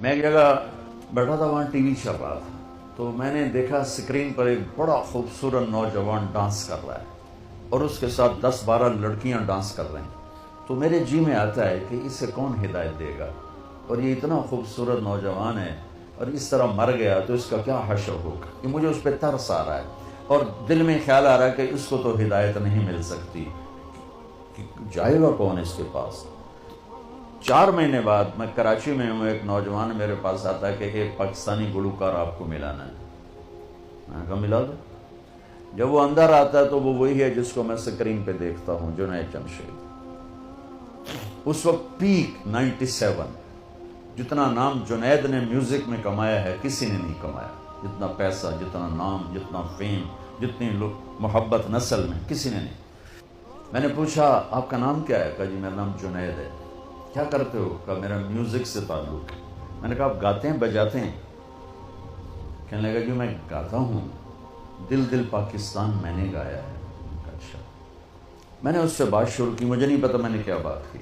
میں ایک جگہ بیٹھا تھا، وہاں ٹی وی چل رہا تھا، تو میں نے دیکھا اسکرین پر ایک بڑا خوبصورت نوجوان ڈانس کر رہا ہے اور اس کے ساتھ 10-12 لڑکیاں ڈانس کر رہے ہیں۔ تو میرے جی میں آتا ہے کہ اسے کون ہدایت دے گا، اور یہ اتنا خوبصورت نوجوان ہے اور اس طرح مر گیا تو اس کا کیا حشر ہوگا۔ کہ مجھے اس پہ ترس آ رہا ہے اور دل میں خیال آ رہا ہے کہ اس کو تو ہدایت نہیں مل سکتی، کہ جائے گا کون اس کے پاس۔ 4 مہینے بعد میں کراچی میں ہوں، ایک نوجوان میرے پاس آتا ہے کہ ایک پاکستانی گلوکار آپ کو ملانا ہے۔ میں نے کہا ملا دو۔ جب وہ اندر آتا ہے تو وہ وہی ہے جس کو میں سکرین پہ دیکھتا ہوں، جنید جمشید۔ اس وقت پیک 97، جتنا نام جنید نے میوزک میں کمایا ہے کسی نے نہیں کمایا، جتنا پیسہ، جتنا نام، جتنا فیم، جتنی محبت نسل میں، کسی نے نہیں۔ میں نے پوچھا آپ کا نام کیا ہے؟ کہا جی میرا نام جنید ہے۔ کیا کرتے ہو؟ کہا میرا میوزک سے تعلق ہے۔ میں نے کہا آپ گاتے ہیں بجاتے ہیں؟ کہنے لگا جی میں گاتا ہوں، دل دل پاکستان میں نے گایا ہے۔ اچھا۔ میں نے اس سے بات شروع کی، مجھے نہیں پتا میں نے کیا بات کی۔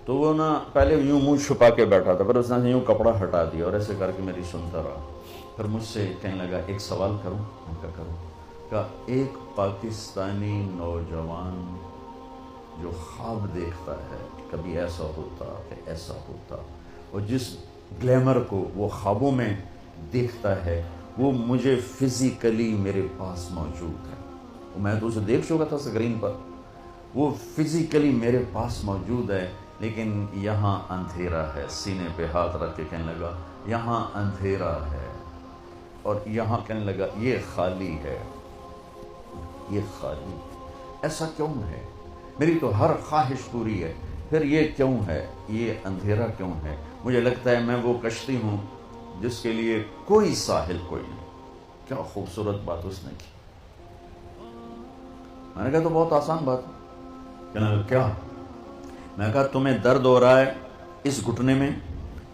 تو وہ نا پہلے یوں منہ چھپا کے بیٹھا تھا، پھر اس نے یوں کپڑا ہٹا دیا اور ایسے کر کے میری سنتا رہا۔ پھر مجھ سے کہنے لگا ایک سوال کروں؟ میں کہا کروں۔ کہا ایک پاکستانی نوجوان جو خواب دیکھتا ہے کبھی ایسا ہوتا کہ ایسا ہوتا، اور جس گلیمر کو وہ خوابوں میں دیکھتا ہے وہ مجھے فزیکلی میرے پاس موجود ہے۔ میں تو اسے دیکھ چکا تھا اسکرین پر، وہ فزیکلی میرے پاس موجود ہے، لیکن یہاں اندھیرا ہے۔ سینے پہ ہاتھ رکھ کے کہنے لگا یہاں اندھیرا ہے، اور یہاں کہنے لگا یہ خالی ہے، یہ خالی۔ ایسا کیوں ہے؟ میری تو ہر خواہش پوری ہے، پھر یہ کیوں ہے؟ یہ اندھیرا کیوں ہے؟ مجھے لگتا ہے میں وہ کشتی ہوں جس کے لیے کوئی ساحل کوئی نہیں۔ کیا خوبصورت بات اس نے کی۔ میں نے کہا تو بہت آسان بات ہے۔ کہنے لگا کیا؟ میں نے کہا تمہیں درد ہو رہا ہے اس گھٹنے میں،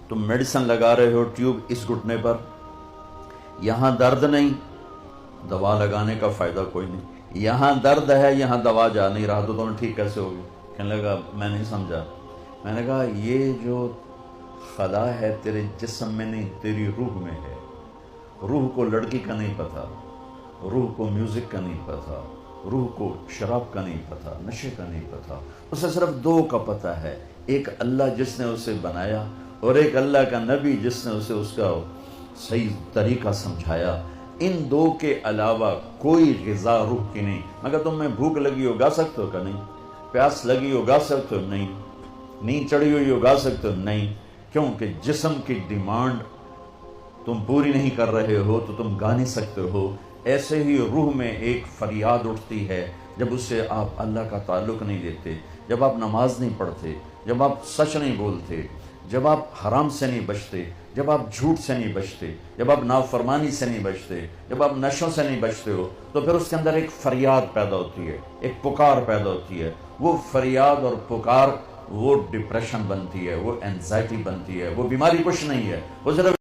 تم میڈیسن لگا رہے ہو ٹیوب اس گھٹنے پر، یہاں درد نہیں، دوا لگانے کا فائدہ کوئی نہیں۔ یہاں درد ہے، یہاں دوا جا نہیں رہا، تو تمہیں ٹھیک کیسے ہوگی؟ کہنے لگا میں نہیں سمجھا۔ میں نے کہا یہ جو خلا ہے تیرے جسم میں نہیں، تیری روح میں ہے۔ روح کو لڑکی کا نہیں پتا، روح کو میوزک کا نہیں پتا، روح کو شراب کا نہیں پتا، نشے کا نہیں پتا، اسے صرف 2 کا پتہ ہے، ایک اللہ جس نے اسے بنایا، اور ایک اللہ کا نبی جس نے اسے اس کا صحیح طریقہ سمجھایا۔ ان 2 کے علاوہ کوئی غذا روح کی نہیں۔ مگر تم میں بھوک لگی ہو گا سکتے ہو کہ نہیں؟ پیاس لگی ہو گا سکتے ہو؟ نہیں۔ نیند چڑھی ہوئی ہو گا سکتے ہو؟ نہیں۔ کیونکہ جسم کی ڈیمانڈ تم پوری نہیں کر رہے ہو تو تم گا نہیں سکتے ہو۔ ایسے ہی روح میں ایک فریاد اٹھتی ہے جب اس سے آپ اللہ کا تعلق نہیں دیتے، جب آپ نماز نہیں پڑھتے، جب آپ سچ نہیں بولتے، جب آپ حرام سے نہیں بچتے، جب آپ جھوٹ سے نہیں بچتے، جب آپ نافرمانی سے نہیں بچتے، جب آپ نشوں سے نہیں بچتے ہو، تو پھر اس کے اندر ایک فریاد پیدا ہوتی ہے، ایک پکار پیدا ہوتی ہے۔ وہ فریاد اور پکار وہ ڈپریشن بنتی ہے، وہ اینزائٹی بنتی ہے، وہ بیماری کچھ نہیں ہے، وہ صرف